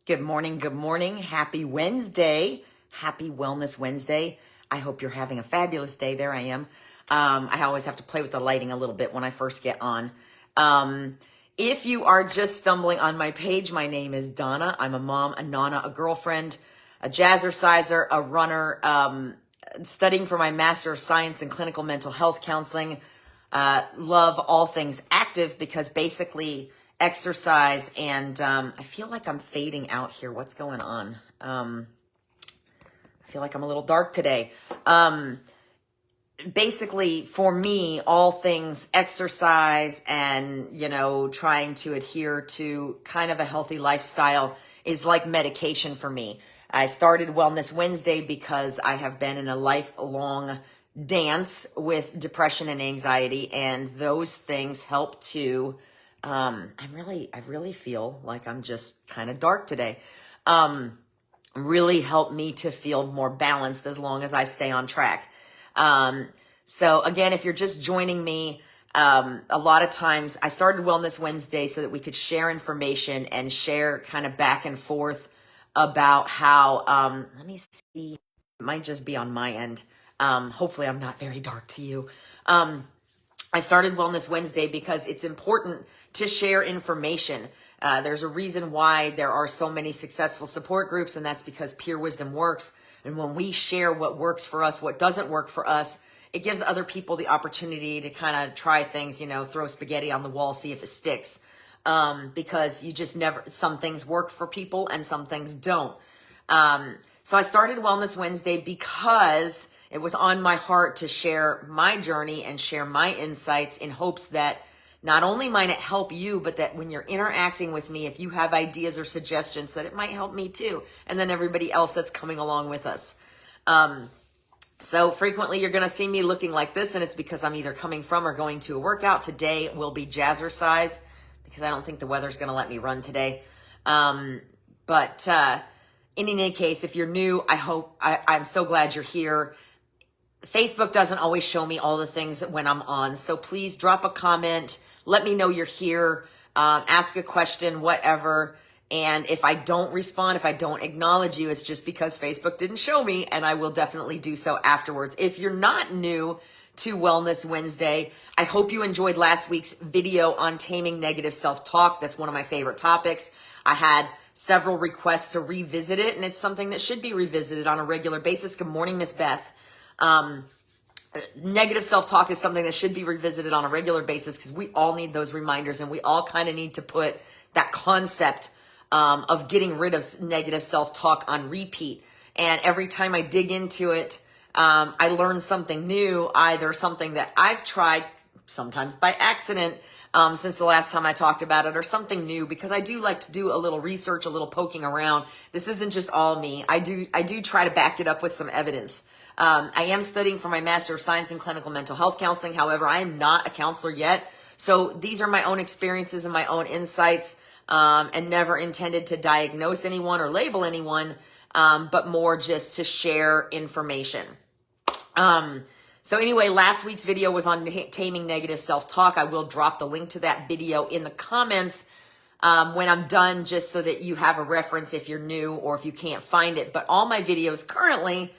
Good morning. Good morning. Happy Wednesday. Happy Wellness Wednesday. I hope you're having a fabulous day. There I am. I always have to play with the lighting a little bit when I first get on. If you are just stumbling on my page, my name is Donna. I'm a mom, a nana, a girlfriend, a jazzerciser, a runner, studying for my Master of Science in Clinical Mental Health Counseling. Love all things active because basically exercise and I feel like I'm fading out here. What's going on? I feel like I'm a little dark today. Basically, for me, all things exercise and, trying to adhere to kind of a healthy lifestyle is like medication for me. I started Wellness Wednesday because I have been in a lifelong dance with depression and anxiety, and those things help to I really feel like I'm just kind of dark today. Really help me to feel more balanced as long as I stay on track. So again, if you're just joining me, a lot of times I started Wellness Wednesday so that we could share information and share kind of back and forth about how, let me see, it might just be on my end. Hopefully I'm not very dark to you. I started Wellness Wednesday because it's important to share information. There's a reason why there are so many successful support groups, and that's because Pure Wisdom works. And when we share what works for us, what doesn't work for us, it gives other people the opportunity to kind of try things, throw spaghetti on the wall, see if it sticks. Because you just some things work for people and some things don't. So I started Wellness Wednesday because it was on my heart to share my journey and share my insights in hopes that not only might it help you, but that when you're interacting with me, if you have ideas or suggestions, that it might help me too. And then everybody else that's coming along with us. So frequently you're going to see me looking like this, and it's because I'm either coming from or going to a workout. Today will be jazzercise because I don't think the weather's going to let me run today. But in any case, if you're new, I'm so glad you're here. Facebook doesn't always show me all the things when I'm on. So please drop a comment. Let me know you're here. Ask a question, whatever. And if I don't respond, if I don't acknowledge you, it's just because Facebook didn't show me, and I will definitely do so afterwards. If you're not new to Wellness Wednesday, I hope you enjoyed last week's video on taming negative self-talk. That's one of my favorite topics. I had several requests to revisit it, and it's something that should be revisited on a regular basis. Good morning, Miss Beth. Negative self-talk is something that should be revisited on a regular basis because we all need those reminders, and we all kind of need to put that concept of getting rid of negative self-talk on repeat. And every time I dig into it, I learn something new, either something that I've tried, sometimes by accident, since the last time I talked about it, or something new, because I do like to do a little research, a little poking around. This isn't just all me. I do try to back it up with some evidence. I am studying for my Master of Science in Clinical Mental Health Counseling. However, I am not a counselor yet. So these are my own experiences and my own insights, and never intended to diagnose anyone or label anyone, but more just to share information. So anyway, last week's video was on taming negative self-talk. I will drop the link to that video in the comments when I'm done, just so that you have a reference if you're new or if you can't find it. But all my videos currently,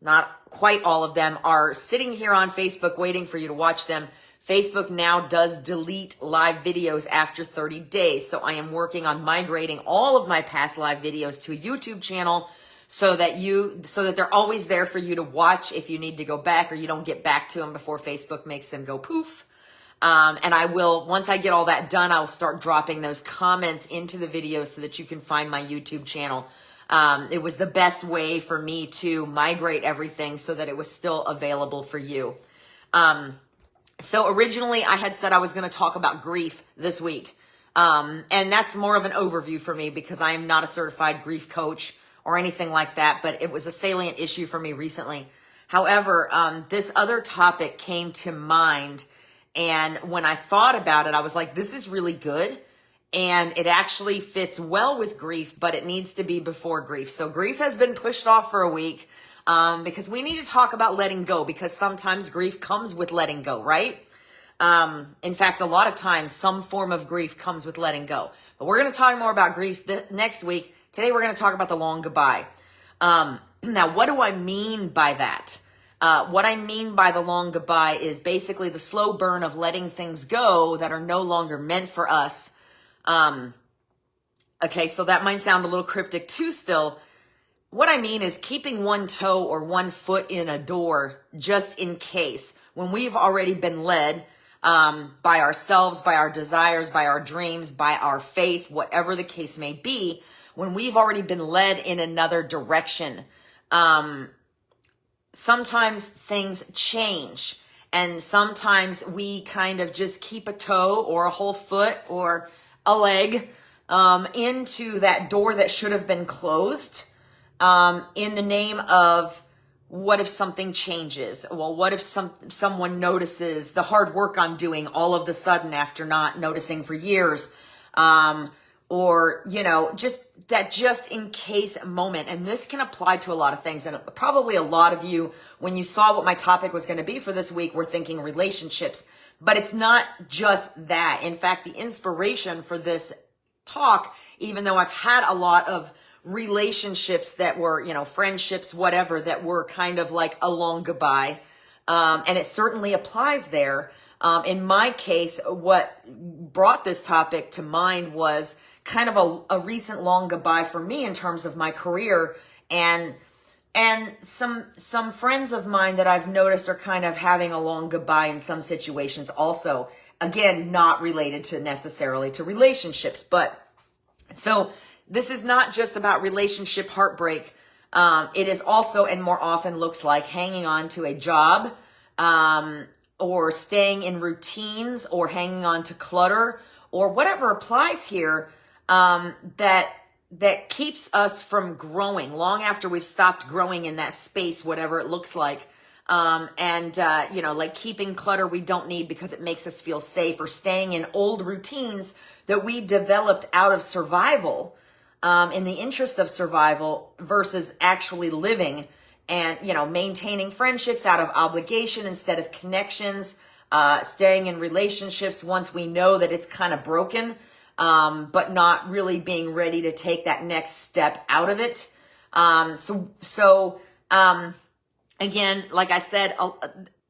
not quite all of them, are sitting here on Facebook waiting for you to watch them. Facebook now does delete live videos after 30 days. So I am working on migrating all of my past live videos to a YouTube channel so that they're always there for you to watch if you need to go back or you don't get back to them before Facebook makes them go poof. And I will, once I get all that done, I'll start dropping those comments into the videos so that you can find my YouTube channel. It was the best way for me to migrate everything so that it was still available for you. So originally I had said I was going to talk about grief this week. And that's more of an overview for me because I am not a certified grief coach or anything like that, but it was a salient issue for me recently. However, this other topic came to mind, and when I thought about it, I was like, this is really good. And it actually fits well with grief, but it needs to be before grief. So grief has been pushed off for a week because we need to talk about letting go, because sometimes grief comes with letting go, right? In fact, a lot of times some form of grief comes with letting go. But we're going to talk more about grief next week. Today we're going to talk about the long goodbye. Now, what do I mean by that? What I mean by the long goodbye is basically the slow burn of letting things go that are no longer meant for us. Okay, so that might sound a little cryptic too still. What I mean is keeping one toe or one foot in a door just in case, when we've already been led by ourselves, by our desires, by our dreams, by our faith, whatever the case may be, when we've already been led in another direction. Sometimes things change, and sometimes we kind of just keep a toe or a whole foot or a leg into that door that should have been closed, in the name of, what if something changes? Well, what if someone notices the hard work I'm doing all of the sudden after not noticing for years? Or, just that just in case moment. And this can apply to a lot of things. And probably a lot of you, when you saw what my topic was going to be for this week, were thinking relationships. But it's not just that. In fact, the inspiration for this talk, even though I've had a lot of relationships that were, friendships, whatever, that were kind of like a long goodbye. And it certainly applies there. In my case, what brought this topic to mind was kind of a recent long goodbye for me in terms of my career, and some friends of mine that I've noticed are kind of having a long goodbye in some situations also. Again, not related to necessarily to relationships, but so this is not just about relationship heartbreak. It is also, and more often, looks like hanging on to a job, or staying in routines, or hanging on to clutter, or whatever applies here, that keeps us from growing long after we've stopped growing in that space, whatever it looks like. Like keeping clutter we don't need because it makes us feel safe, or staying in old routines that we developed out of survival, in the interest of survival, versus actually living and, maintaining friendships out of obligation instead of connections, staying in relationships once we know that it's kind of broken, but not really being ready to take that next step out of it. Again, like I said,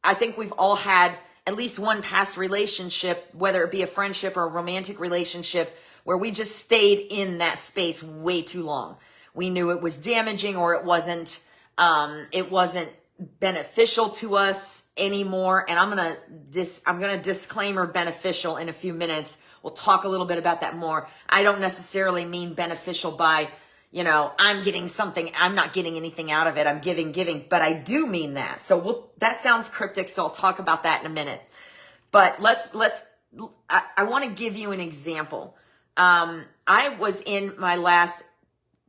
I think we've all had at least one past relationship, whether it be a friendship or a romantic relationship, where we just stayed in that space way too long. We knew it was damaging, or it wasn't beneficial to us anymore. And I'm gonna disclaimer beneficial in a few minutes. We'll talk a little bit about that more. I don't necessarily mean beneficial by, I'm getting something, I'm not getting anything out of it, I'm giving, but I do mean that. So that sounds cryptic, so I'll talk about that in a minute. But I want to give you an example. I was in my last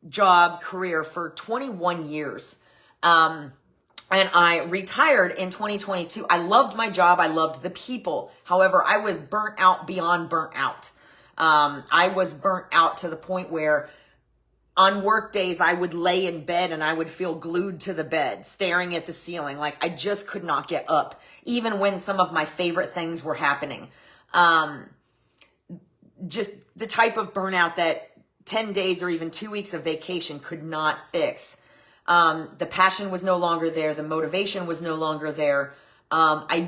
job career for 21 years. And I retired in 2022. I loved my job. I loved the people. However, I was burnt out beyond burnt out. I was burnt out to the point where on work days, I would lay in bed and I would feel glued to the bed, staring at the ceiling. Like I just could not get up, even when some of my favorite things were happening. Just the type of burnout that 10 days or even 2 weeks of vacation could not fix. The passion was no longer there. The motivation was no longer there. My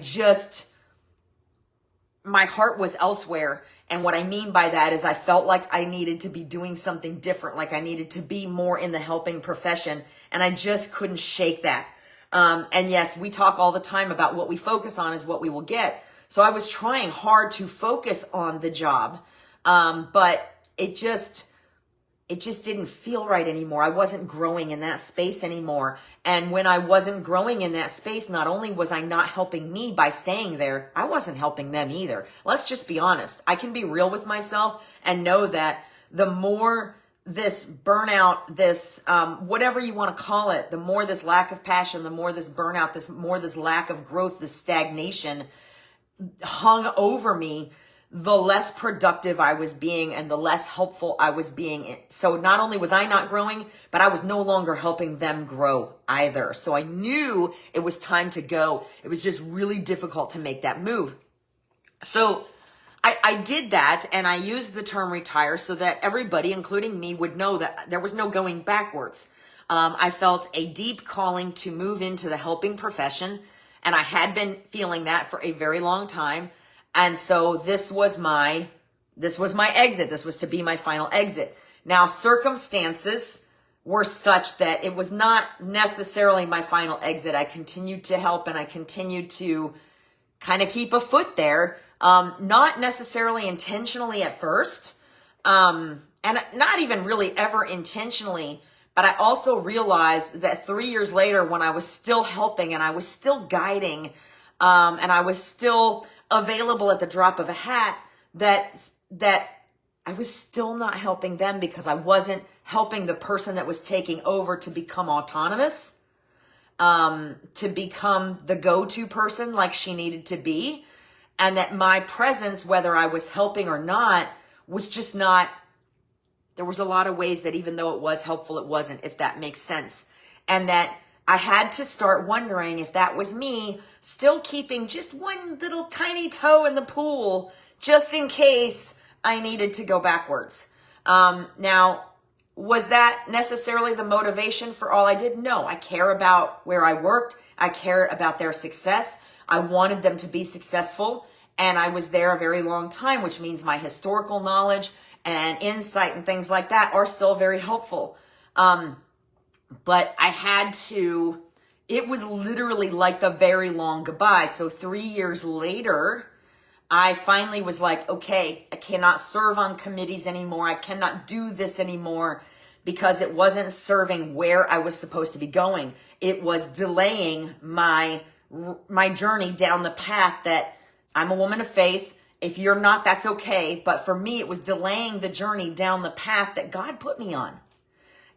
heart was elsewhere. And what I mean by that is I felt like I needed to be doing something different, like I needed to be more in the helping profession. And I just couldn't shake that. And yes, we talk all the time about what we focus on is what we will get. So I was trying hard to focus on the job. But it just didn't feel right anymore. I wasn't growing in that space anymore. And when I wasn't growing in that space, not only was I not helping me by staying there, I wasn't helping them either. Let's just be honest. I can be real with myself and know that the more this burnout, this, whatever you want to call it, the more this lack of passion, the more this burnout, this lack of growth, this stagnation hung over me, the less productive I was being and the less helpful I was being. So not only was I not growing, but I was no longer helping them grow either. So I knew it was time to go. It was just really difficult to make that move. So I did that, and I used the term retire so that everybody, including me, would know that there was no going backwards. I felt a deep calling to move into the helping profession, and I had been feeling that for a very long time. And so this was my exit. This was to be my final exit. Now, circumstances were such that it was not necessarily my final exit. I continued to help, and I continued to kind of keep a foot there. Not necessarily intentionally at first, and not even really ever intentionally, but I also realized that 3 years later, when I was still helping and I was still guiding, and I was still available at the drop of a hat, that I was still not helping them because I wasn't helping the person that was taking over to become autonomous, to become the go-to person like she needed to be. And that my presence, whether I was helping or not, was just not, there was a lot of ways that even though it was helpful, it wasn't, if that makes sense. And that I had to start wondering if that was me still keeping just one little tiny toe in the pool, just in case I needed to go backwards. Now, was that necessarily the motivation for all I did? No, I care about where I worked. I care about their success. I wanted them to be successful, and I was there a very long time, which means my historical knowledge and insight and things like that are still very helpful. But I had to, it was literally like the very long goodbye. So 3 years later, I finally was like, okay, I cannot serve on committees anymore. I cannot do this anymore because it wasn't serving where I was supposed to be going. It was delaying my journey down the path that I'm a woman of faith. If you're not, that's okay. But for me, it was delaying the journey down the path that God put me on.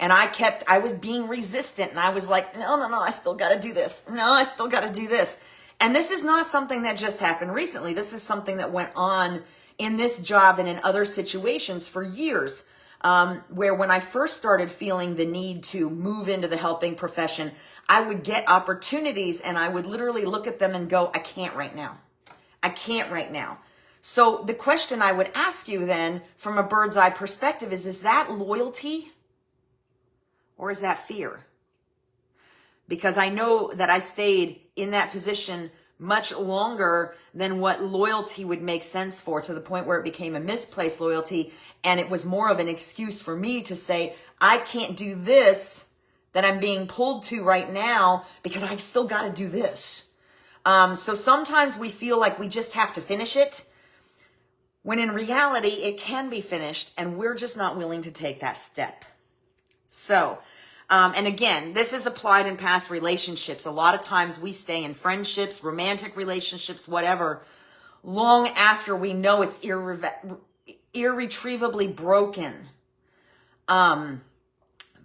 And I was being resistant, and I was like, no, I still got to do this. No, I still got to do this. And this is not something that just happened recently. This is something that went on in this job and in other situations for years, where when I first started feeling the need to move into the helping profession, I would get opportunities and I would literally look at them and go, I can't right now. I can't right now. So the question I would ask you then from a bird's eye perspective is that loyalty or is that fear? Because I know that I stayed in that position much longer than what loyalty would make sense for, to the point where it became a misplaced loyalty. And it was more of an excuse for me to say, I can't do this that I'm being pulled to right now because I still got to do this. So sometimes we feel like we just have to finish it, when in reality, it can be finished and we're just not willing to take that step. So, and again, this is applied in past relationships. A lot of times we stay in friendships, romantic relationships, whatever, long after we know it's irretrievably broken.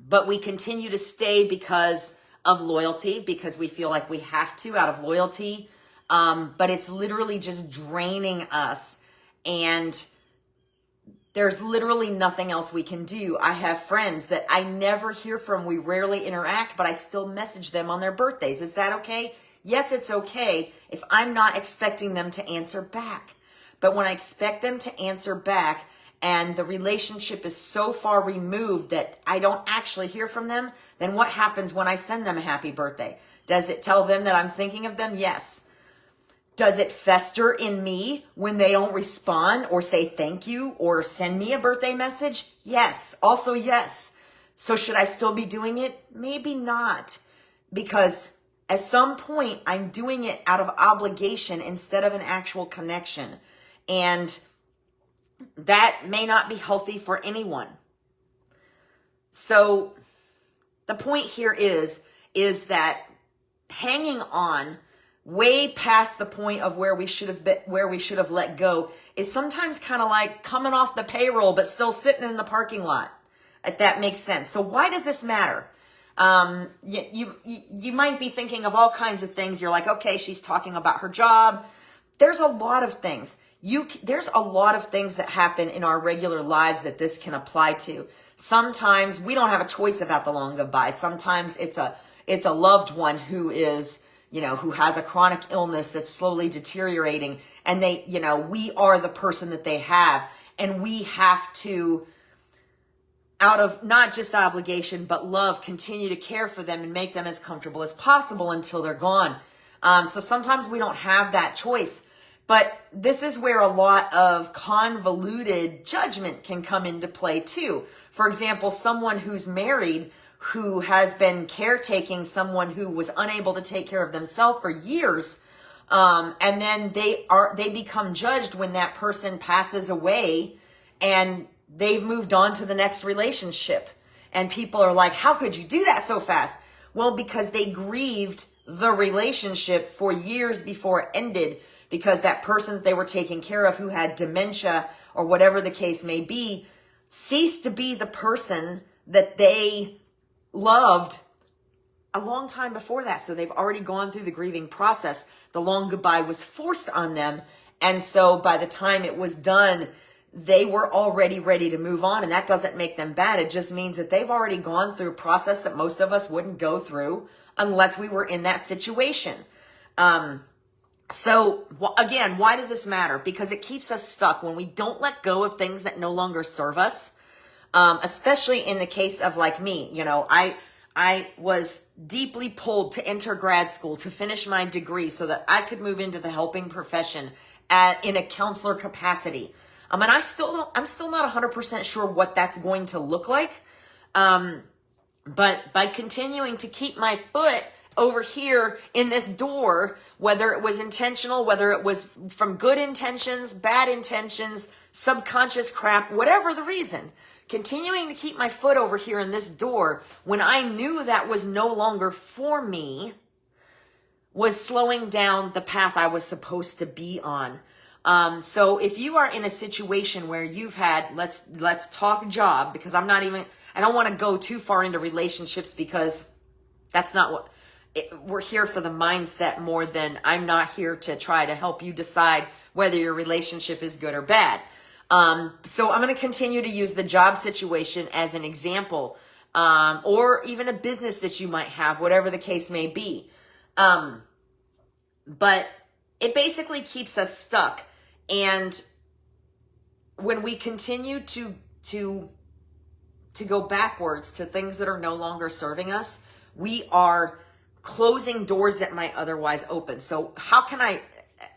But we continue to stay because of loyalty, because we feel like we have to out of loyalty. But it's literally just draining us. And there's literally nothing else we can do. I have friends that I never hear from. We rarely interact, but I still message them on their birthdays. Is that okay? Yes, it's okay if I'm not expecting them to answer back. But when I expect them to answer back and the relationship is so far removed that I don't actually hear from them, then what happens when I send them a happy birthday? Does it tell them that I'm thinking of them? Yes. Does it fester in me when they don't respond or say thank you or send me a birthday message? Yes. Also, yes. So should I still be doing it? Maybe not. Because at some point, I'm doing it out of obligation instead of an actual connection. And that may not be healthy for anyone. So the point here is that hanging on way past the point of where we should have let go is sometimes kind of like coming off the payroll but still sitting in the parking lot, if that makes sense. So why does this matter? You might be thinking of all kinds of things. You're like, okay, she's talking about her job. There's a lot of things. There's a lot of things that happen in our regular lives that this can apply to. Sometimes we don't have a choice about the long goodbye. Sometimes it's a loved one who is, who has a chronic illness that's slowly deteriorating, and we are the person that they have. And we have to, out of not just obligation, but love, continue to care for them and make them as comfortable as possible until they're gone. So sometimes we don't have that choice. But this is where a lot of convoluted judgment can come into play too. For example, someone who's married, who has been caretaking someone who was unable to take care of themselves for years, and then they become judged when that person passes away and they've moved on to the next relationship. And people are like, how could you do that so fast? Well, because they grieved the relationship for years before it ended, because that person that they were taking care of, who had dementia or whatever the case may be, ceased to be the person that they loved a long time before that. So they've already gone through the grieving process. The long goodbye was forced on them. And so by the time it was done, they were already ready to move on. And that doesn't make them bad. It just means that they've already gone through a process that most of us wouldn't go through unless we were in that situation. So again, why does this matter? Because it keeps us stuck when we don't let go of things that no longer serve us. Especially in the case of like me, I was deeply pulled to enter grad school to finish my degree so that I could move into the helping profession in a counselor capacity. And I'm still not 100% sure what that's going to look like. But by continuing to keep my foot over here in this door, whether it was intentional, whether it was from good intentions, bad intentions, subconscious crap, whatever the reason, continuing to keep my foot over here in this door when I knew that was no longer for me was slowing down the path I was supposed to be on. So if you are in a situation where you've had, let's talk job, because I don't want to go too far into relationships, because that's not what we're here for, the mindset more than I'm not here to try to help you decide whether your relationship is good or bad. So I'm going to continue to use the job situation as an example, or even a business that you might have, whatever the case may be. But it basically keeps us stuck. And when we continue to go backwards to things that are no longer serving us, we are closing doors that might otherwise open. So how can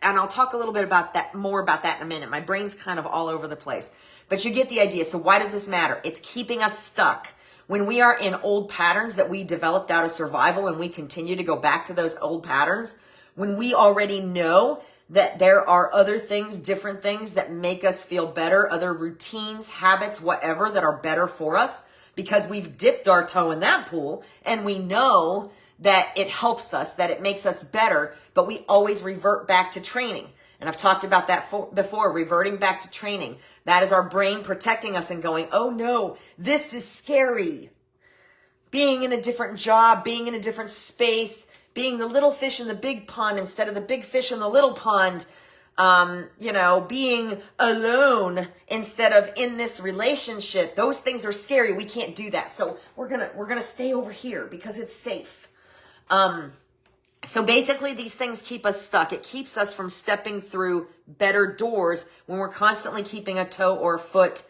and I'll talk a little bit more about that in a minute. My brain's kind of all over the place, but you get the idea. So why does this matter? It's keeping us stuck. When we are in old patterns that we developed out of survival and we continue to go back to those old patterns, when we already know that there are other things, different things that make us feel better, other routines, habits, whatever, that are better for us, because we've dipped our toe in that pool and we know that it helps us, that it makes us better, but we always revert back to training. And I've talked about that before, reverting back to training. That is our brain protecting us and going, oh no, this is scary. Being in a different job, being in a different space, being the little fish in the big pond instead of the big fish in the little pond, being alone instead of in this relationship. Those things are scary. We can't do that. So we're gonna stay over here because it's safe. So basically these things keep us stuck. It keeps us from stepping through better doors when we're constantly keeping a toe or a foot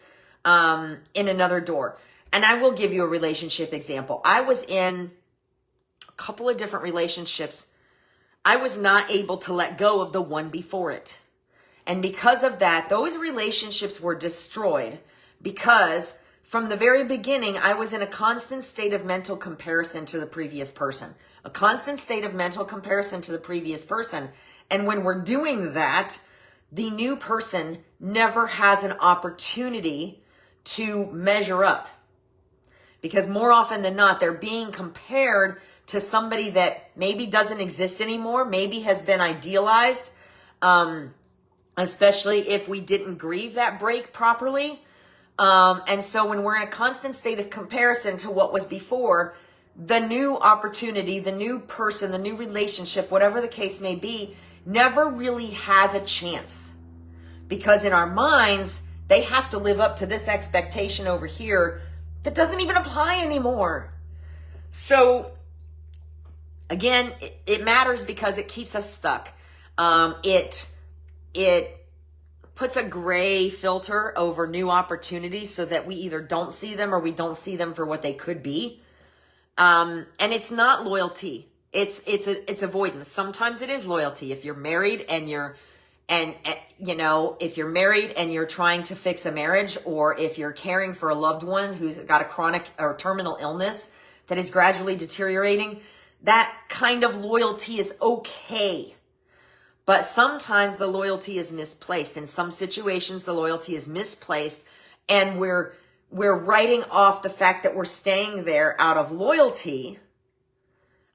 in another door. And I will give you a relationship example. I was in a couple of different relationships. I was not able to let go of the one before it. And because of that, those relationships were destroyed because from the very beginning, I was in a constant state of mental comparison to the previous person. A constant state of mental comparison to the previous person. And when we're doing that, the new person never has an opportunity to measure up. Because more often than not, they're being compared to somebody that maybe doesn't exist anymore, maybe has been idealized, especially if we didn't grieve that break properly. And so when we're in a constant state of comparison to what was before, the new opportunity, the new person, the new relationship, whatever the case may be, never really has a chance. Because in our minds, they have to live up to this expectation over here that doesn't even apply anymore. So again, it matters because it keeps us stuck. It it puts a gray filter over new opportunities so that we either don't see them or we don't see them for what they could be. And it's not loyalty. It's avoidance. Sometimes it is loyalty. If you're married and if you're married and you're trying to fix a marriage, or if you're caring for a loved one who's got a chronic or terminal illness that is gradually deteriorating, that kind of loyalty is okay. But sometimes the loyalty is misplaced. In some situations, the loyalty is misplaced, and we're writing off the fact that we're staying there out of loyalty,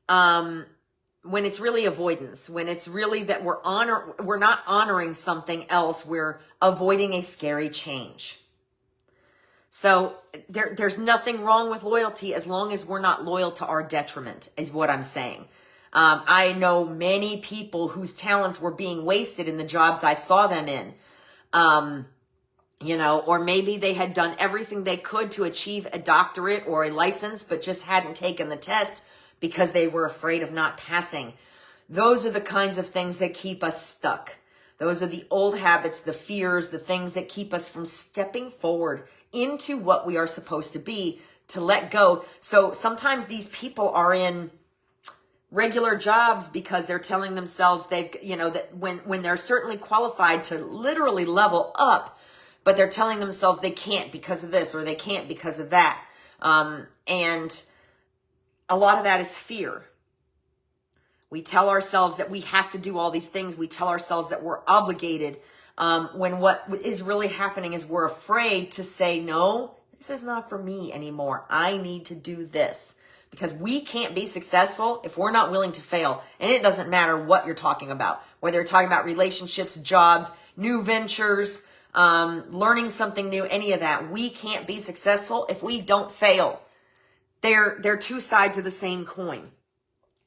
when it's really avoidance, when it's really that we're not honoring something else, we're avoiding a scary change. So there's nothing wrong with loyalty as long as we're not loyal to our detriment, is what I'm saying. I know many people whose talents were being wasted in the jobs I saw them in. Or maybe they had done everything they could to achieve a doctorate or a license, but just hadn't taken the test because they were afraid of not passing. Those are the kinds of things that keep us stuck. Those are the old habits, the fears, the things that keep us from stepping forward into what we are supposed to be, to let go. So sometimes these people are in regular jobs because they're telling themselves that when they're certainly qualified to literally level up, but they're telling themselves they can't because of this or they can't because of that. And a lot of that is fear. We tell ourselves that we have to do all these things. We tell ourselves that we're obligated, when what is really happening is we're afraid to say, no, this is not for me anymore. I need to do this. Because we can't be successful if we're not willing to fail. And it doesn't matter what you're talking about. Whether you're talking about relationships, jobs, new ventures, learning something new, any of that. We can't be successful if we don't fail. They're two sides of the same coin.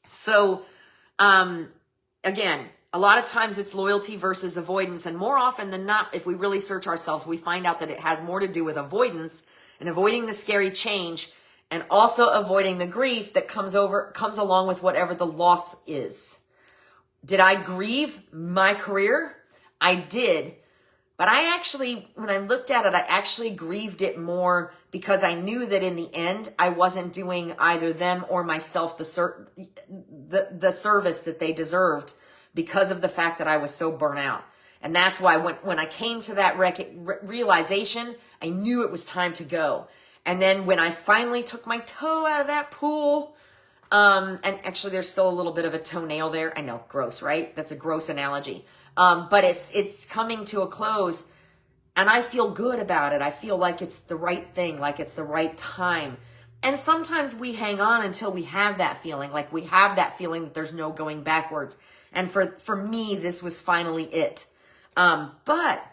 So, again, a lot of times it's loyalty versus avoidance. And more often than not, if we really search ourselves, we find out that it has more to do with avoidance and avoiding the scary change, and also avoiding the grief that comes along with whatever the loss is. Did I grieve my career? I did. But when I looked at it, I actually grieved it more because I knew that in the end, I wasn't doing either them or myself the service that they deserved because of the fact that I was so burnt out. And that's why when I came to that realization, I knew it was time to go. And then when I finally took my toe out of that pool, and actually there's still a little bit of a toenail there. I know, gross, right? That's a gross analogy. But it's coming to a close, and I feel good about it. I feel like it's the right thing, like it's the right time. And sometimes we hang on until we have that feeling, like we have that feeling that there's no going backwards. And for me, this was finally it. But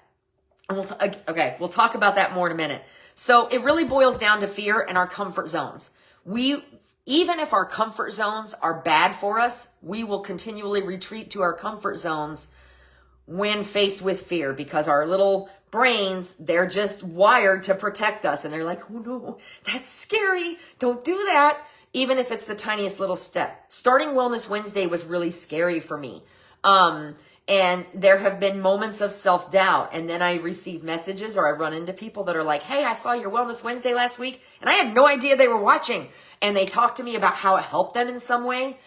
we'll talk about that more in a minute. So it really boils down to fear and our comfort zones. Even if our comfort zones are bad for us, we will continually retreat to our comfort zones when faced with fear, because our little brains, they're just wired to protect us. And they're like, oh no, that's scary. Don't do that. Even if it's the tiniest little step. Starting Wellness Wednesday was really scary for me. And there have been moments of self-doubt. And then I receive messages, or I run into people that are like, hey, I saw your Wellness Wednesday last week, and I had no idea they were watching. And they talk to me about how it helped them in some way.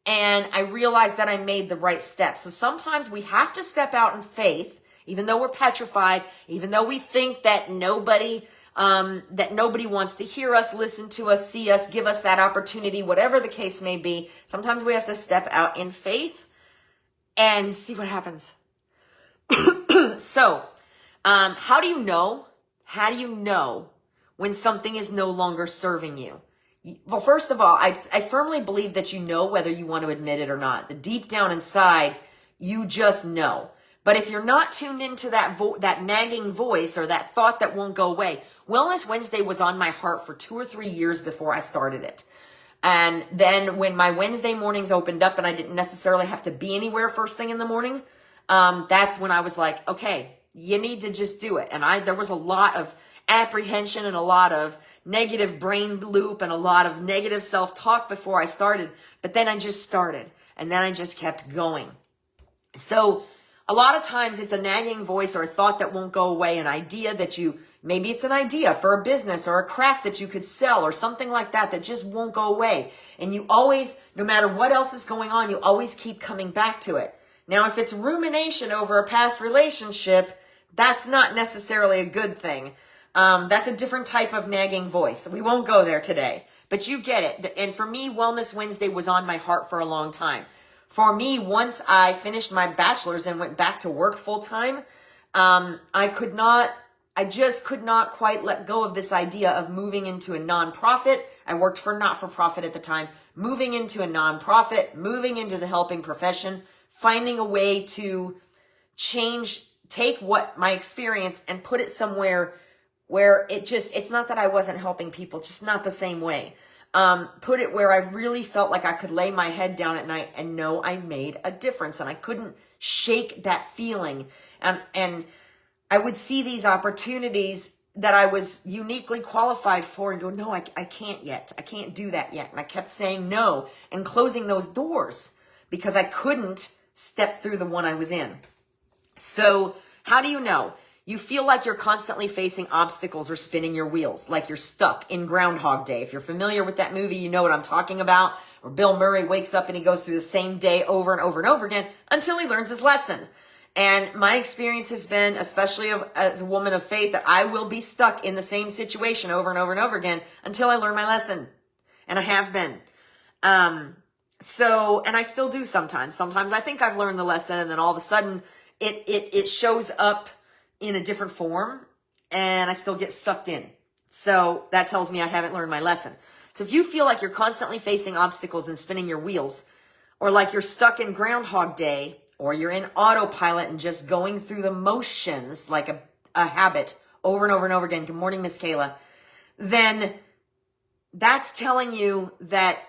And I realized that I made the right steps. So sometimes we have to step out in faith, even though we're petrified, even though we think that nobody wants to hear us, listen to us, see us, give us that opportunity, whatever the case may be. Sometimes we have to step out in faith and see what happens. So, how do you know? How do you know when something is no longer serving you? Well, first of all, I firmly believe that you know whether you want to admit it or not. The deep down inside, you just know. But if you're not tuned into that nagging voice or that thought that won't go away, Wellness Wednesday was on my heart for 2 or 3 years before I started it. And then when my Wednesday mornings opened up and I didn't necessarily have to be anywhere first thing in the morning, that's when I was like, okay, you need to just do it. And there was a lot of apprehension and a lot of negative brain loop and a lot of negative self-talk before I started. But then I just started, and then I just kept going. So a lot of times it's a nagging voice or a thought that won't go away, an idea that maybe it's an idea for a business or a craft that you could sell or something like that that just won't go away. And you always, no matter what else is going on, you always keep coming back to it. Now, if it's rumination over a past relationship, that's not necessarily a good thing. That's a different type of nagging voice. We won't go there today, but you get it. And for me, Wellness Wednesday was on my heart for a long time. For me, once I finished my bachelor's and went back to work full time, I just could not quite let go of this idea of moving into a nonprofit. I worked for not-for-profit at the time, moving into a nonprofit, moving into the helping profession, finding a way to take what my experience and put it somewhere where it's not that I wasn't helping people, just not the same way. Put it where I really felt like I could lay my head down at night and know I made a difference, and I couldn't shake that feeling. And I would see these opportunities that I was uniquely qualified for and go, no, I can't yet. I can't do that yet. And I kept saying no and closing those doors because I couldn't step through the one I was in. So how do you know? You feel like you're constantly facing obstacles or spinning your wheels, like you're stuck in Groundhog Day. If you're familiar with that movie, you know what I'm talking about. Or Bill Murray wakes up and he goes through the same day over and over and over again until he learns his lesson. And my experience has been, especially as a woman of faith, that I will be stuck in the same situation over and over and over again until I learn my lesson. And I have been. And I still do sometimes. Sometimes I think I've learned the lesson and then all of a sudden it shows up in a different form and I still get sucked in. So that tells me I haven't learned my lesson. So if you feel like you're constantly facing obstacles and spinning your wheels, or like you're stuck in Groundhog Day, or you're in autopilot and just going through the motions like a habit over and over and over again, good morning, Miss Kayla, then that's telling you that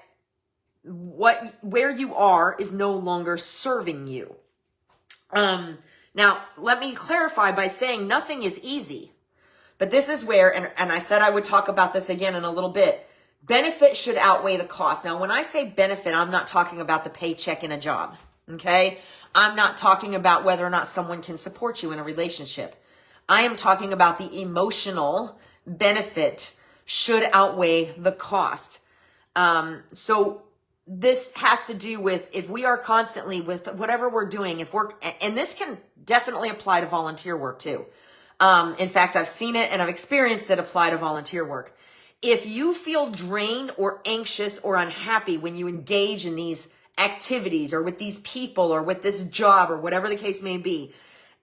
where you are is no longer serving you. Now, let me clarify by saying nothing is easy, but this is where, and I said I would talk about this again in a little bit, benefit should outweigh the cost. Now, when I say benefit, I'm not talking about the paycheck in a job, okay? I'm not talking about whether or not someone can support you in a relationship. I am talking about the emotional benefit should outweigh the cost. So this has to do with if we are constantly with whatever we're doing, and this can definitely apply to volunteer work too. In fact, I've seen it and I've experienced it apply to volunteer work. If you feel drained or anxious or unhappy when you engage in these activities or with these people or with this job or whatever the case may be,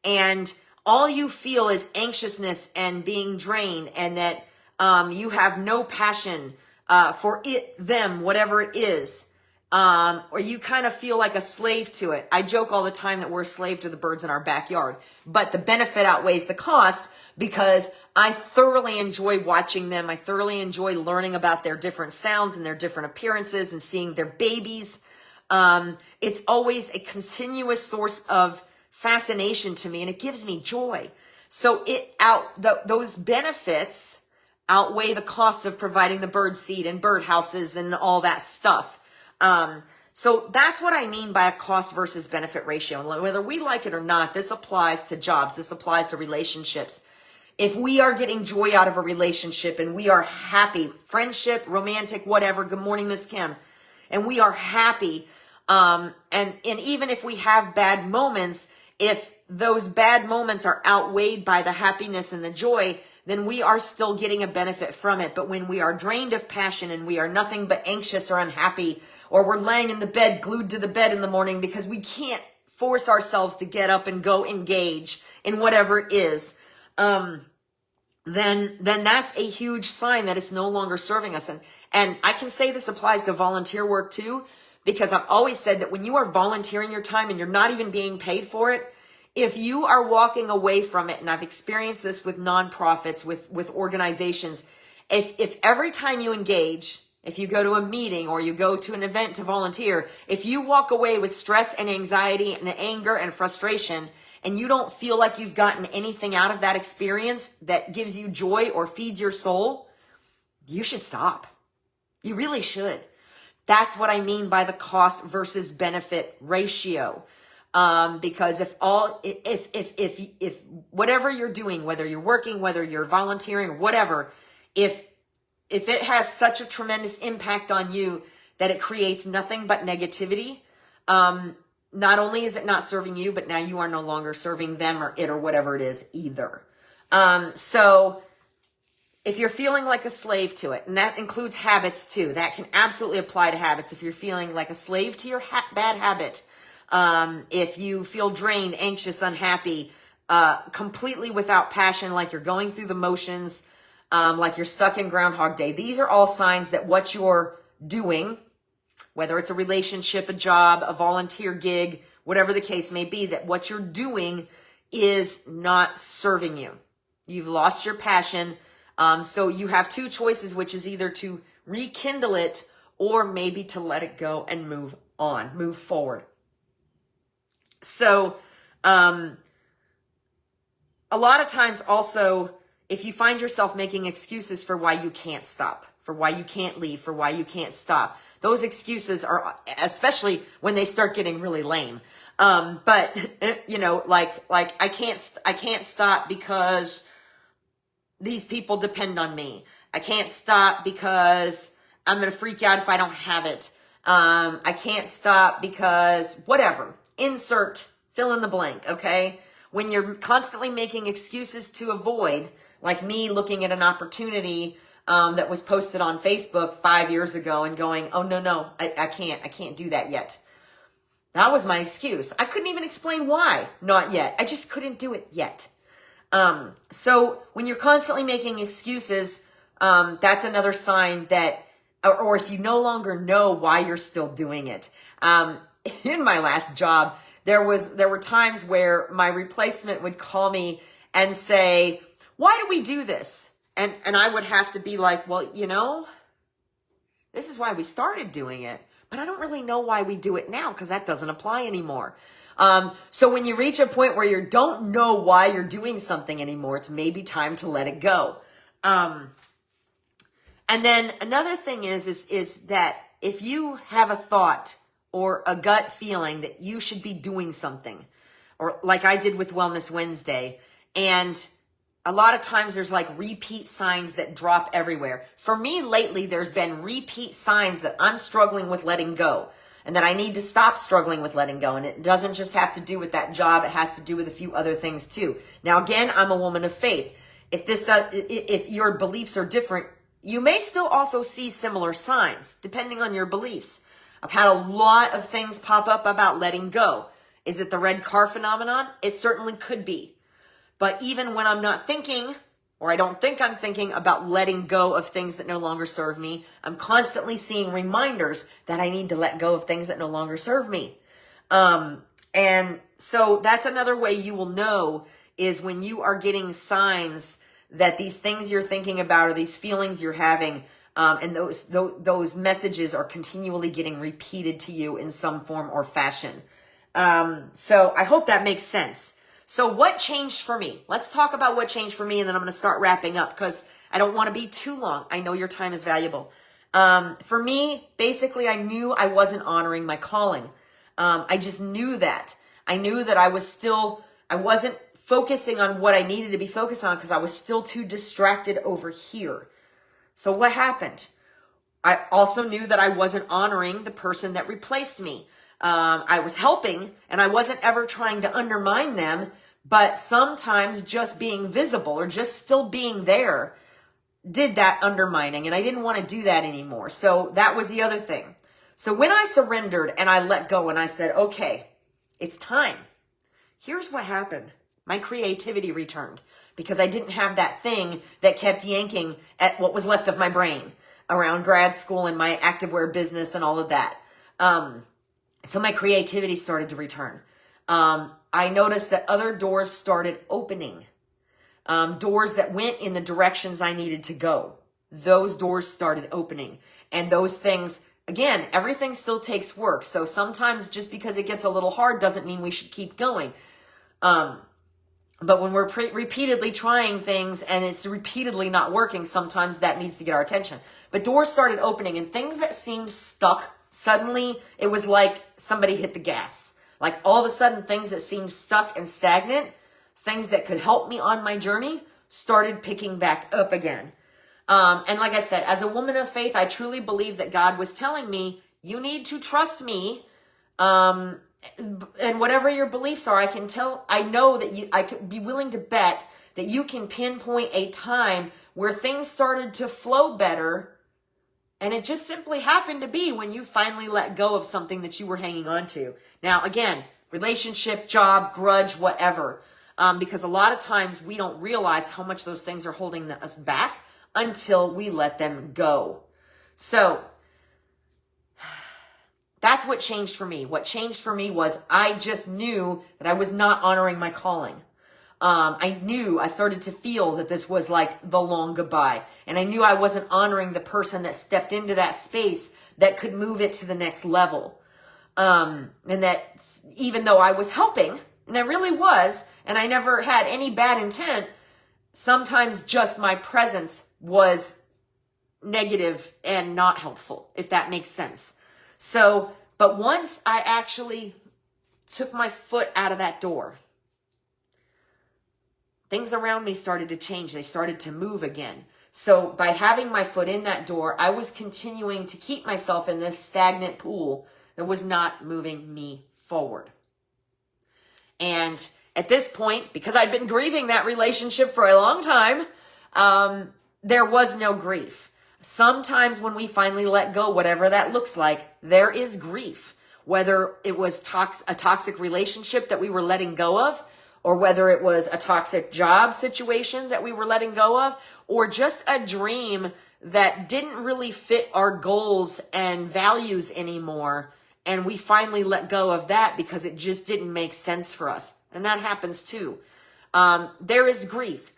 and all you feel is anxiousness and being drained and that you have no passion for them, whatever it is, or you kind of feel like a slave to it. I joke all the time that we're a slave to the birds in our backyard, but the benefit outweighs the cost because I thoroughly enjoy watching them. I thoroughly enjoy learning about their different sounds and their different appearances and seeing their babies. It's always a continuous source of fascination to me and it gives me joy. So those benefits outweigh the costs of providing the bird seed and bird houses and all that stuff. So that's what I mean by a cost versus benefit ratio. And whether we like it or not, this applies to jobs. This applies to relationships. If we are getting joy out of a relationship and we are happy, friendship, romantic, whatever, good morning, Miss Kim, and we are happy, and even if we have bad moments, if those bad moments are outweighed by the happiness and the joy, then we are still getting a benefit from it. But when we are drained of passion and we are nothing but anxious or unhappy, or we're laying in the bed, glued to the bed in the morning because we can't force ourselves to get up and go engage in whatever it is, then that's a huge sign that it's no longer serving us. And I can say this applies to volunteer work too, because I've always said that when you are volunteering your time and you're not even being paid for it, if you are walking away from it, and I've experienced this with nonprofits, with organizations, if every time you engage, if you go to a meeting or you go to an event to volunteer, if you walk away with stress and anxiety and anger and frustration, and you don't feel like you've gotten anything out of that experience that gives you joy or feeds your soul, you should stop. You really should. That's what I mean by the cost versus benefit ratio. Because if whatever you're doing, whether you're working, whether you're volunteering, whatever, if it has such a tremendous impact on you that it creates nothing but negativity, not only is it not serving you, but now you are no longer serving them or it or whatever it is either. So if you're feeling like a slave to it, and that includes habits too, that can absolutely apply to habits. If you're feeling like a slave to your bad habit, if you feel drained, anxious, unhappy, completely without passion, like you're going through the motions, like you're stuck in Groundhog Day, these are all signs that what you're doing, whether it's a relationship, a job, a volunteer gig, whatever the case may be, that what you're doing is not serving you. You've lost your passion. So you have two choices, which is either to rekindle it or maybe to let it go and move on, move forward. So, a lot of times also, if you find yourself making excuses for why you can't stop, for why you can't leave, for why you can't stop, those excuses are, especially when they start getting really lame. But you know, like I can't stop because these people depend on me. I can't stop because I'm going to freak out if I don't have it. I can't stop because whatever. Insert, fill in the blank, okay? When you're constantly making excuses to avoid, like me looking at an opportunity that was posted on Facebook 5 years ago and going, oh, no, I can't do that yet. That was my excuse. I couldn't even explain why, not yet. I just couldn't do it yet. So when you're constantly making excuses, that's another sign that, or if you no longer know why you're still doing it. In my last job, there were times where my replacement would call me and say, why do we do this? And I would have to be like, well, you know, this is why we started doing it, but I don't really know why we do it now because that doesn't apply anymore. So when you reach a point where you don't know why you're doing something anymore, it's maybe time to let it go. And then another thing is that if you have a thought or a gut feeling that you should be doing something, or like I did with Wellness Wednesday, and a lot of times there's like repeat signs that drop everywhere. For me lately, there's been repeat signs that I'm struggling with letting go and that I need to stop struggling with letting go. And it doesn't just have to do with that job. It has to do with a few other things too. Now, again, I'm a woman of faith. If your beliefs are different, you may still also see similar signs depending on your beliefs. I've had a lot of things pop up about letting go. Is it the red car phenomenon? It certainly could be. But even when I'm not thinking, or I don't think I'm thinking about letting go of things that no longer serve me, I'm constantly seeing reminders that I need to let go of things that no longer serve me. And so that's another way you will know is when you are getting signs that these things you're thinking about or these feelings you're having, and those messages are continually getting repeated to you in some form or fashion. So I hope that makes sense. So what changed for me? Let's talk about what changed for me, and then I'm going to start wrapping up because I don't want to be too long. I know your time is valuable. For me, basically, I knew I wasn't honoring my calling. I just knew that. I knew that I wasn't focusing on what I needed to be focused on because I was still too distracted over here. So what happened? I also knew that I wasn't honoring the person that replaced me. I was helping and I wasn't ever trying to undermine them, but sometimes just being visible or just still being there did that undermining, and I didn't want to do that anymore. So that was the other thing. So when I surrendered and I let go and I said, okay, it's time. Here's what happened. My creativity returned because I didn't have that thing that kept yanking at what was left of my brain around grad school and my activewear business and all of that. So my creativity started to return. I noticed that other doors started opening. Doors that went in the directions I needed to go. Those doors started opening. And those things, again, everything still takes work. So sometimes just because it gets a little hard doesn't mean we should keep going. But when we're repeatedly trying things and it's repeatedly not working, sometimes that needs to get our attention. But doors started opening and things that seemed stuck, suddenly it was like somebody hit the gas. Like all of a sudden, things that seemed stuck and stagnant, things that could help me on my journey, started picking back up again. And like I said, as a woman of faith, I truly believe that God was telling me, you need to trust me. And whatever your beliefs are, I know that I could be willing to bet that you can pinpoint a time where things started to flow better. And it just simply happened to be when you finally let go of something that you were hanging on to. Now, again, relationship, job, grudge, whatever. Because a lot of times we don't realize how much those things are holding us back until we let them go. So that's what changed for me. What changed for me was I just knew that I was not honoring my calling. I started to feel that this was like the long goodbye. And I knew I wasn't honoring the person that stepped into that space that could move it to the next level. And that even though I was helping, and I really was, and I never had any bad intent, sometimes just my presence was negative and not helpful, if that makes sense. So, but once I actually took my foot out of that door, things around me started to change. They started to move again. So by having my foot in that door, I was continuing to keep myself in this stagnant pool that was not moving me forward. And at this point, because I'd been grieving that relationship for a long time, there was no grief. Sometimes when we finally let go, whatever that looks like, there is grief. Whether it was a toxic relationship that we were letting go of, or whether it was a toxic job situation that we were letting go of, or just a dream that didn't really fit our goals and values anymore. And we finally let go of that because it just didn't make sense for us. And that happens too. There is grief.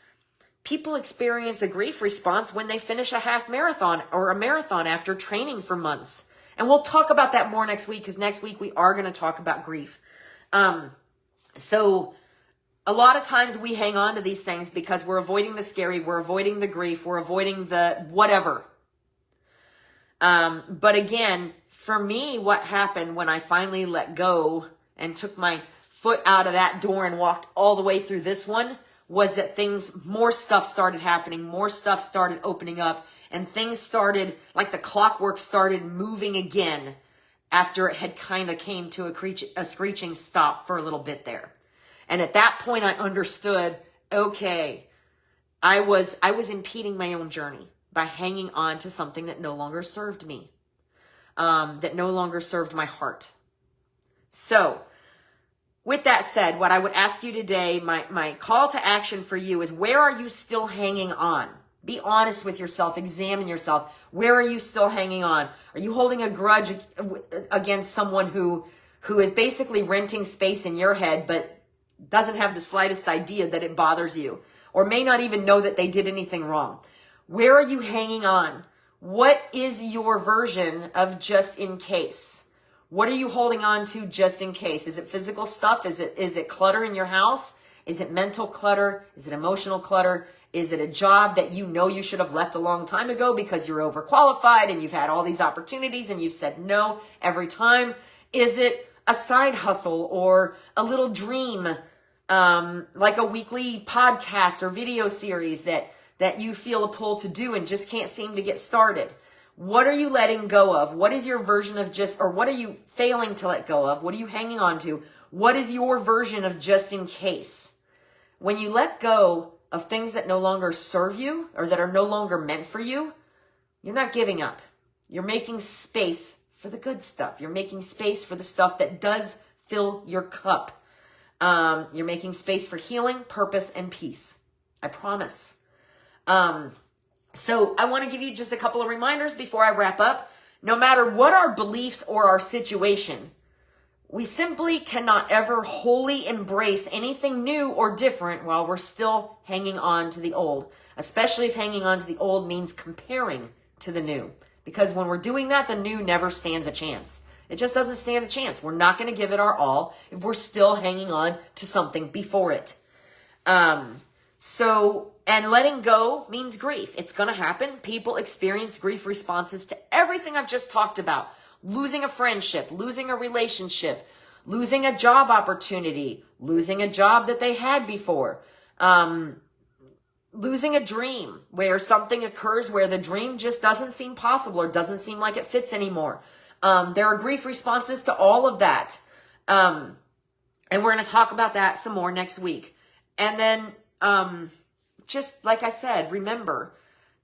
People experience a grief response when they finish a half marathon or a marathon after training for months. And we'll talk about that more next week, because next week we are going to talk about grief. So a lot of times we hang on to these things because we're avoiding the scary, we're avoiding the grief, we're avoiding the whatever. But again, for me, what happened when I finally let go and took my foot out of that door and walked all the way through this one was that more stuff started happening, more stuff started opening up, and things started, like the clockwork started moving again after it had kind of came to a screeching stop for a little bit there. And at that point, I understood, okay, I was impeding my own journey by hanging on to something that no longer served me, that no longer served my heart. So, with that said, what I would ask you today, my call to action for you is, where are you still hanging on? Be honest with yourself. Examine yourself. Where are you still hanging on? Are you holding a grudge against someone who is basically renting space in your head, but doesn't have the slightest idea that it bothers you, or may not even know that they did anything wrong? Where are you hanging on? What is your version of just in case? What are you holding on to just in case? Is it physical stuff? Is it clutter in your house? Is it mental clutter? Is it emotional clutter? Is it a job that you know you should have left a long time ago because you're overqualified and you've had all these opportunities and you've said no every time? Is it a side hustle or a little dream, like a weekly podcast or video series that you feel a pull to do and just can't seem to get started? What are you letting go of? What is your version of what are you failing to let go of? What are you hanging on to? What is your version of just in case? When you let go of things that no longer serve you or that are no longer meant for you, you're not giving up. You're making space for the good stuff. You're making space for the stuff that does fill your cup. You're making space for healing, purpose, and peace. I promise. So I want to give you just a couple of reminders before I wrap up. No matter what our beliefs or our situation, we simply cannot ever wholly embrace anything new or different while we're still hanging on to the old, especially if hanging on to the old means comparing to the new. Because when we're doing that, the new never stands a chance. It just doesn't stand a chance. We're not going to give it our all if we're still hanging on to something before it. And letting go means grief. It's going to happen. People experience grief responses to everything I've just talked about. Losing a friendship, losing a relationship, losing a job opportunity, losing a job that they had before, losing a dream where something occurs where the dream just doesn't seem possible or doesn't seem like it fits anymore. There are grief responses to all of that. And we're going to talk about that some more next week. And then, just like I said, remember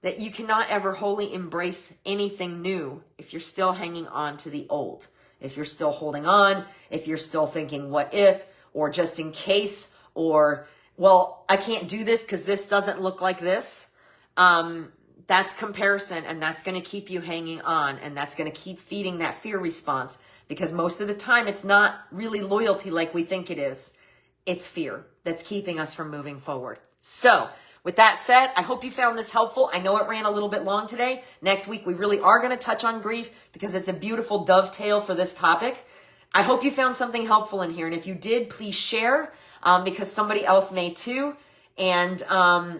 that you cannot ever wholly embrace anything new if you're still hanging on to the old. If you're still holding on, if you're still thinking what if, or just in case, or, well, I can't do this because this doesn't look like this. That's comparison, and that's going to keep you hanging on, and that's going to keep feeding that fear response, because most of the time it's not really loyalty like we think it is. It's fear that's keeping us from moving forward. So, with that said, I hope you found this helpful. I know it ran a little bit long today. Next week, we really are going to touch on grief because it's a beautiful dovetail for this topic. I hope you found something helpful in here. And if you did, please share because somebody else may too. And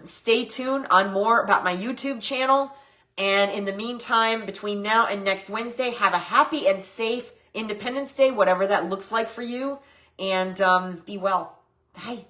stay tuned on more about my YouTube channel. And in the meantime, between now and next Wednesday, have a happy and safe Independence Day, whatever that looks like for you. And be well. Bye.